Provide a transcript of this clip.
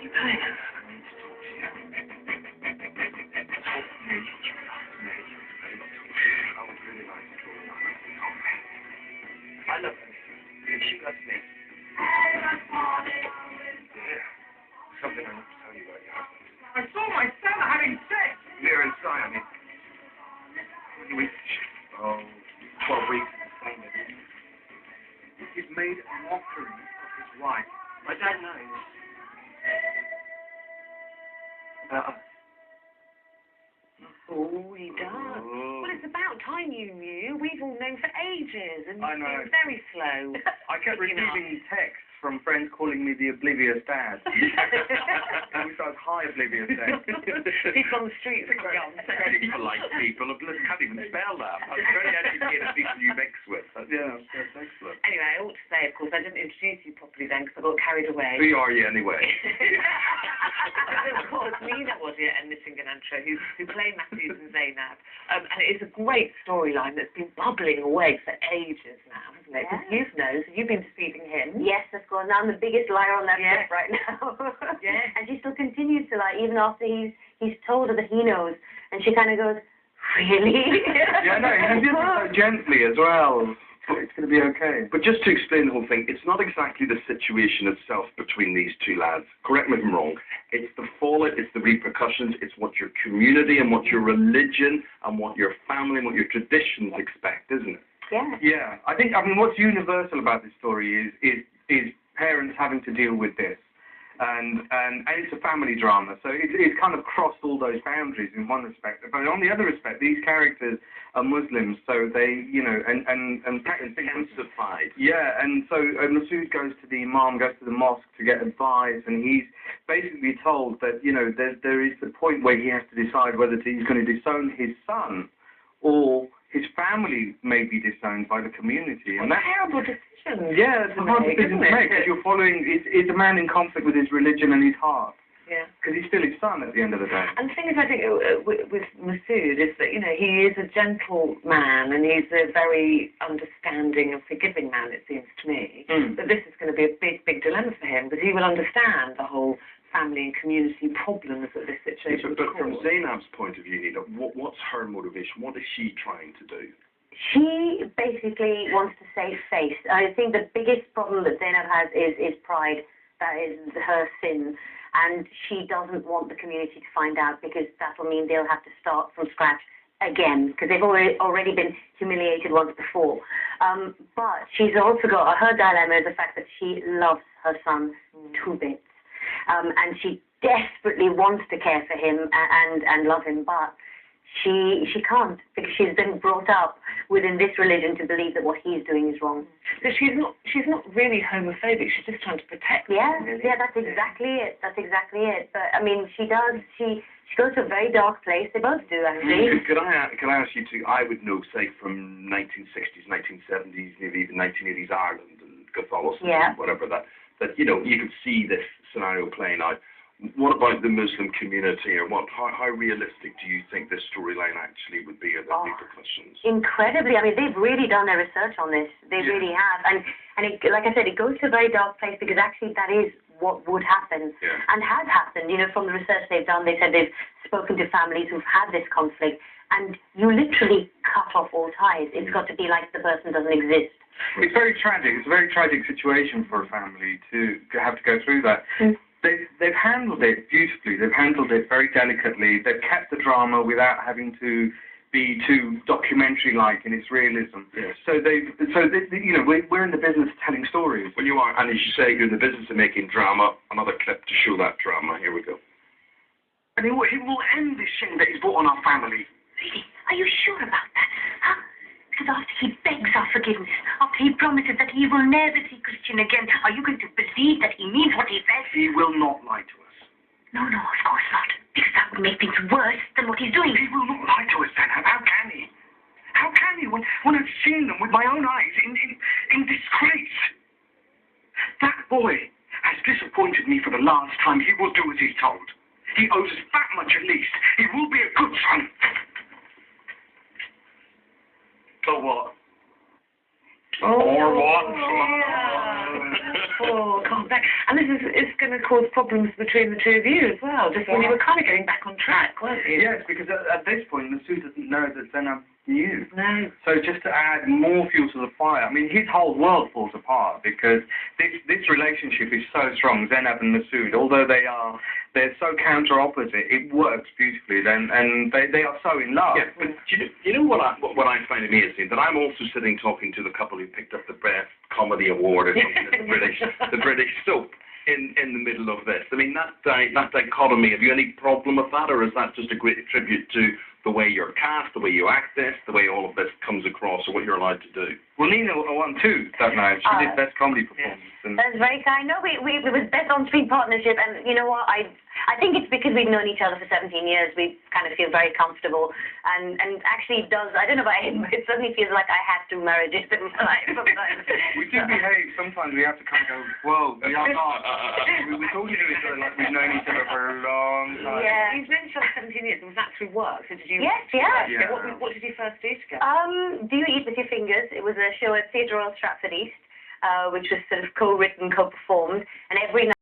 you doing? I love her. And she loves me. Yeah. Something I need to tell you about your husband. I saw my son having sex. Near and Syed, I mean. How many weeks? Oh, 12 weeks. He's made a mockery of his wife. My dad knows. About us. Oh, he does. Oh. Well, it's about time you knew. We've all known for ages, and I you've know. been very slow. I kept Picking up. receiving texts from friends calling me the oblivious dad. I wish I was high oblivious dad. People on the streets are Very polite people. I can't even spell that. I'm very educated people you mix with. Yeah, that's excellent. Anyway, I ought to say, of course, I didn't introduce you properly then because I got carried away. Who are you anyway? Of course, Nina was here and Nitin who play Matthews and Zainab. And it is a great storyline that's been bubbling away for ages now, hasn't it? Because you've known, so you've been deceiving him. Yes, of course. Now I'm the biggest liar on that Yes. trip right now. Yes. And she still continues to lie, even after he's told her that he knows. And she kind of goes, really? Yeah, no, he did it so gently as well. It's going to be okay. But just to explain the whole thing, it's not exactly the situation itself between these two lads. Correct me if I'm wrong. It's the fallout, it's the repercussions, it's what your community and what your religion and what your family and what your traditions expect, isn't it? Yeah. Yeah, I mean, what's universal about this story is parents having to deal with this. And it's a family drama, so it's kind of crossed all those boundaries in one respect. But on the other respect, these characters are Muslims, so they, you know, and Intensified. yeah, and so Masood goes to the imam, goes to the mosque to get advice, and he's basically told that, you know, there is the point where he has to decide whether he's going to disown his son or his family may be disowned by the community. And That's a terrible decision. yeah, it's a hard decision to make because you're following. It's a man in conflict with his religion and his heart. Yeah. Because he's still his son at the end of the day. And the thing is, I think, with Masood is that, you know, he is a gentle man and he's a very understanding and forgiving man, it seems to me. But this is going to be a big, big dilemma for him because he will understand the whole family and community problems that this situation would But from cause. Zainab's point of view, Nina, what's her motivation? What is she trying to do? She basically wants to save face. I think the biggest problem that Zainab has is pride. That is her sin. And she doesn't want the community to find out because that will mean they'll have to start from scratch again because they've already been humiliated once before. But she's also got, her dilemma is the fact that she loves her son to bits. And she desperately wants to care for him and love him, but she can't because she's been brought up within this religion to believe that what he's doing is wrong. So she's not really homophobic. She's just trying to protect him. Really. Yeah, that's exactly it. That's exactly it. But I mean, she goes to a very dark place. They both do, actually. Could I ask you to? I would know, say, from 1960s, 1970s, maybe even 1980s Ireland and Catholicism, whatever that you know you could see this scenario playing out. What about the Muslim community, or how realistic do you think this storyline actually would be, or the repercussions? Incredibly. I mean, they've really done their research on this. They really have. And it, like I said, it goes to a very dark place because actually that is what would happen and has happened. You know, from the research they've done, they said they've spoken to families who've had this conflict, and you literally cut off all ties. It's got to be like the person doesn't exist. It's very tragic. It's a very tragic situation for a family to have to go through that. They've handled it beautifully. They've handled it very delicately. They've kept the drama without having to be too documentary-like in its realism. Yes. So you know, we're in the business of telling stories. Well, you are, and as you say, you're in the business of making drama. Another clip to show that drama. Here we go. And he will end this shame that he's brought on our family. Really? Are you sure about that? Huh? Because after he begs our forgiveness, after he promises that he will never see Christian again, are you going to believe that he means what he says? He will not lie to us. No, of course not. Because that would make things worse than what he's doing. He will not lie to us, Zainab. How can he? How can he when I've seen them with my own eyes in disgrace? That boy has disappointed me for the last time. He will do as he's told. He owes us that much at least. He will be a good son. Or what? Or what? Oh, I can't back. And this is going to cause problems between the two of you as well, just when you were kind of getting back on track, weren't you? Yes, because at this point, Masood doesn't know that Zainab knew. No. So just to add more fuel to the fire, I mean, his whole world falls apart because this relationship is so strong, Zainab and Masood, although they're so counter-opposite, it works beautifully, and they are so in love. Yeah, but you know what I find amazing? That I'm also sitting talking to the couple who picked up the Best Comedy Award or something, the British soap, in the middle of this. I mean, that dichotomy, have you any problem with that, or is that just a great tribute to the way you're cast, the way you act this, the way all of this comes across, or what you're allowed to do? Well, Nina won too that night. She did Best Comedy Performance. And That's very kind. No, it was best on-screen partnership, and you know what? I think it's because we've known each other for 17 years. We kind of feel very comfortable, and actually does. I don't know about him, but it suddenly feels like I have two marriages in my life sometimes. we do behave. Sometimes we have to kind of go, whoa, we are not. We're talking to each other like we've known each other for a long time. Yeah. You've known each other 17 years, and was that through work? So did you? Yes, yeah. Yeah. What did you first do together? Do You Eat With Your Fingers? It was a show at Theatre Royal Stratford East, which was sort of co-written, co-performed, and every